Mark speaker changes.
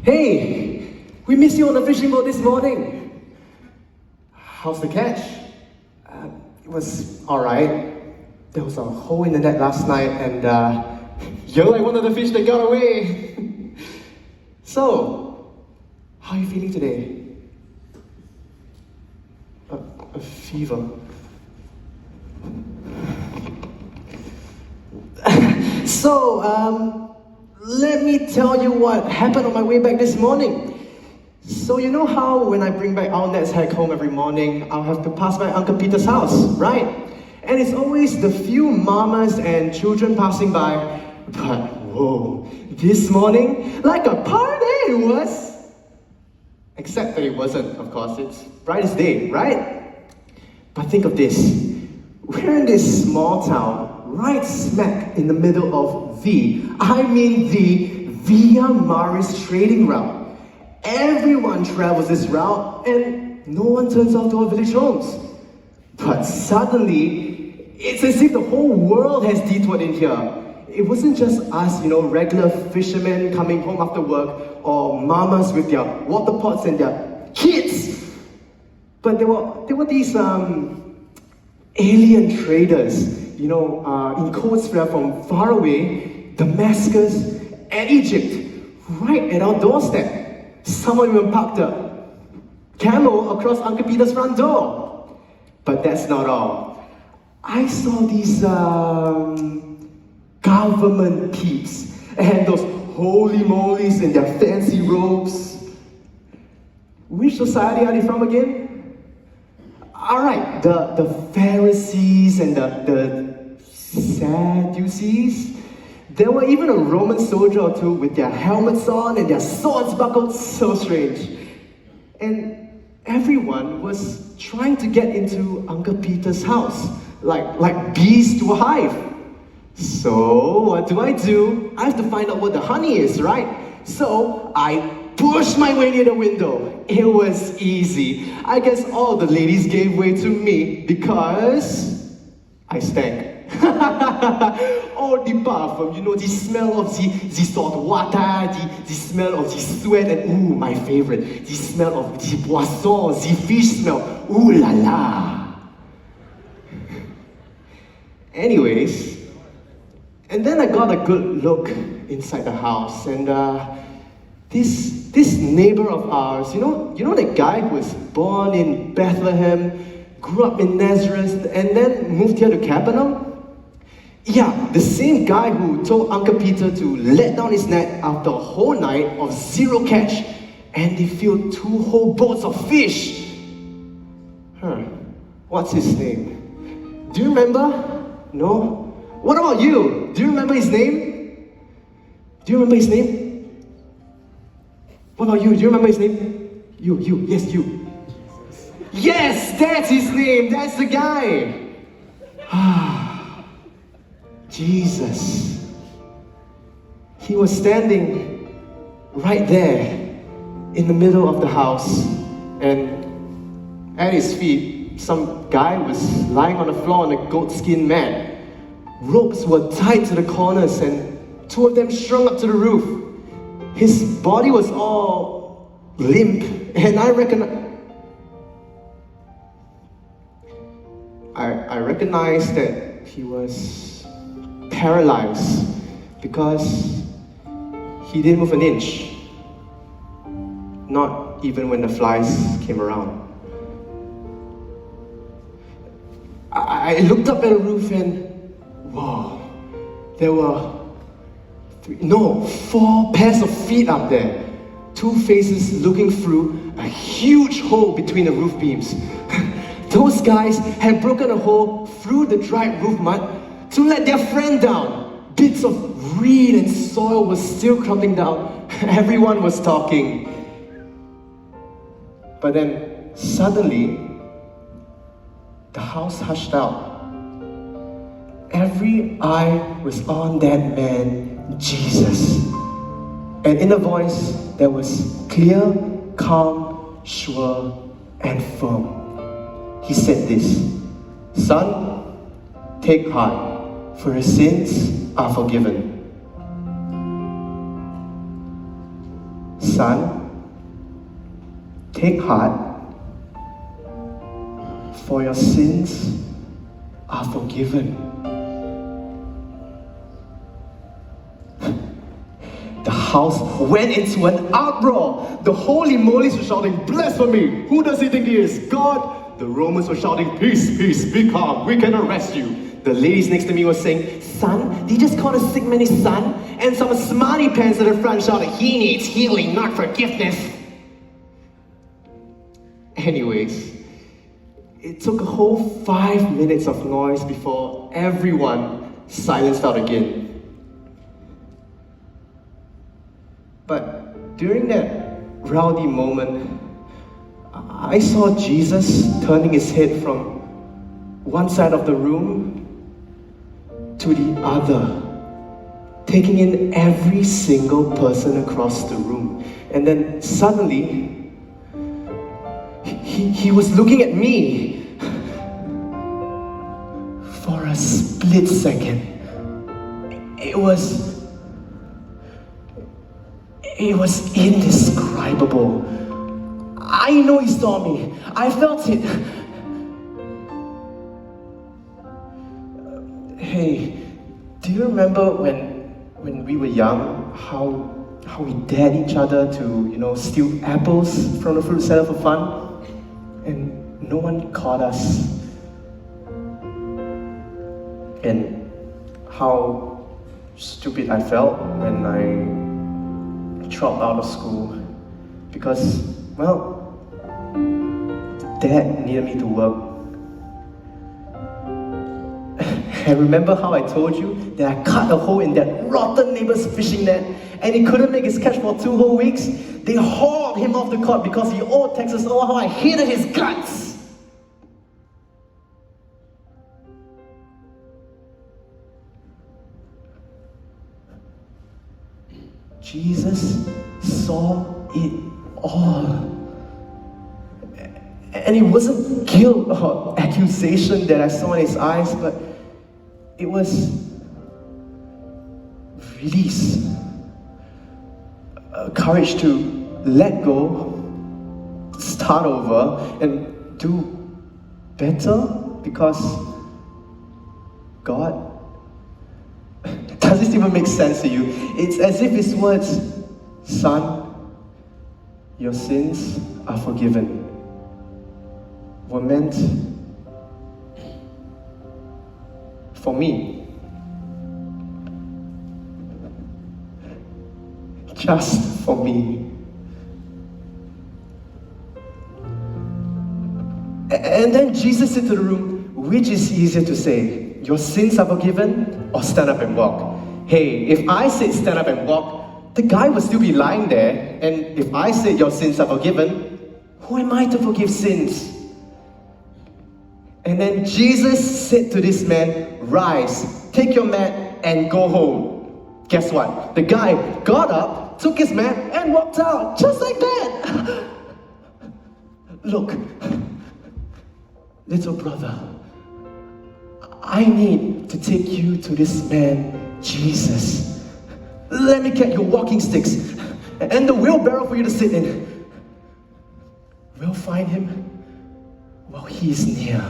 Speaker 1: Hey, we missed you on the fishing boat this morning. How's the catch? It was alright. There was a hole in the net last night and you're like one of the fish that got away. So, how are you feeling today? A fever. So, let me tell you what happened on my way back this morning. So you know how when I bring back our nets hack home every morning, I'll have to pass by Uncle Peter's house, right? And it's always the few mamas and children passing by. But whoa, this morning, like a party it was. Except that it wasn't, of course, it's bright as day, right? But think of this. We're in this small town, right smack in the middle of the Via Maris trading route. Everyone travels this route and no one turns off to our village homes. But suddenly, it's as if the whole world has detoured in here. It wasn't just us, regular fishermen coming home after work or mamas with their water pots and their kids. But there were these alien traders, in codes from far away, Damascus and Egypt, right at our doorstep. Someone even parked a camel across Uncle Peter's front door. But that's not all. I saw these government peeps and those holy molies in their fancy robes. Which society are they from again? Alright, the Pharisees and the Sadducees. There were even a Roman soldier or two with their helmets on and their swords buckled. So strange. And everyone was trying to get into Uncle Peter's house, like bees to a hive. So what do? I have to find out what the honey is, right? So I pushed my way near the window. It was easy. I guess all the ladies gave way to me because I stank. All the parfum, the smell of the salt water, the smell of the sweat, and my favorite, the smell of the poisson, the fish smell. Ooh la la. Anyways, and then I got a good look inside the house, and this neighbor of ours, you know that guy who was born in Bethlehem, grew up in Nazareth, and then moved here to Capernaum? Yeah, the same guy who told Uncle Peter to let down his net after a whole night of zero catch, and they filled 2 whole boats of fish. What's his name? Do you remember? No? What about you? Do you remember his name? Do you remember his name? What about you? Do you remember his name? You, yes, you. Yes, that's his name. That's the guy. Jesus. He was standing right there in the middle of the house, and at his feet, some guy was lying on the floor on a goatskin mat. Ropes were tied to the corners, and 2 of them strung up to the roof. His body was all limp, and I recognized that he was paralyzed because he didn't move an inch. Not even when the flies came around. I looked up at the roof and wow, there were 4 pairs of feet up there. 2 faces looking through a huge hole between the roof beams. Those guys had broken a hole through the dried roof mud to let their friend down. Bits of reed and soil were still crumbling down. Everyone was talking. But then, suddenly, the house hushed out. Every eye was on that man, Jesus. And in a voice that was clear, calm, sure, and firm, he said this: "Son, take heart, for your sins are forgiven." son, take heart, for your sins are forgiven. The house went into an uproar. The holy molies were shouting, "Blasphemy! Who does he think he is? God?" The Romans were shouting, "Peace, peace, be calm, we can arrest you." The ladies next to me were saying, "Son, they just called a sick man his son?" And some smarty pants at the front shouted, "He needs healing, not forgiveness." Anyways, it took a whole 5 minutes of noise before everyone silenced out again. But during that rowdy moment, I saw Jesus turning his head from one side of the room to the other, taking in every single person across the room. And then suddenly, he was looking at me. For a split second, it was indescribable. I know he saw me. I felt it. Hey, do you remember when we were young, how we dared each other to, steal apples from the fruit cellar for fun? And no one caught us. And how stupid I felt when I dropped out of school because, Dad needed me to work. And remember how I told you that I cut a hole in that rotten neighbor's fishing net and he couldn't make his catch for 2 whole weeks? They hauled him off the court because he owed Texas. Oh, how I hated his guts! Jesus saw it all. And it wasn't guilt or accusation that I saw in his eyes, but it was release. Courage to let go, start over, and do better because God. Does this even make sense to you? It's as if his words, "Son, your sins are forgiven," were meant for me. Just for me. And then Jesus said to the room, which is easier to say, your sins are forgiven or stand up and walk? Hey, if I said stand up and walk, the guy would still be lying there. And if I said your sins are forgiven, who am I to forgive sins? And then Jesus said to this man, rise, take your mat and go home. Guess what? The guy got up, took his mat and walked out, just like that. Look, little brother, I need to take you to this man, Jesus. Let me get your walking sticks and the wheelbarrow for you to sit in. We'll find him while he is near.